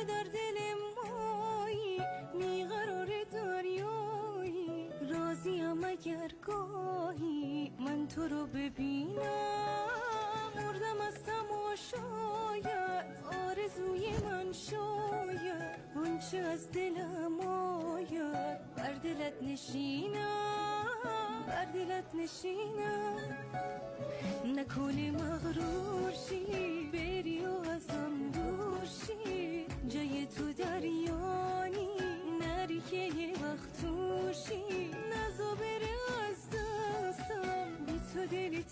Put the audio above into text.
در دل مایی میقرار دریایی راضیم اگر گاهی من تو رو ببینم مردم از تماشایت آرزوی من شاید اونچه از دلم آید بر دلت نشینم بر دلت نشینم نکنه مغرور شی بری و ازم دور شی جای تو دریانی نری که یه وقت توشی نزا بره از دستم بی تو دلی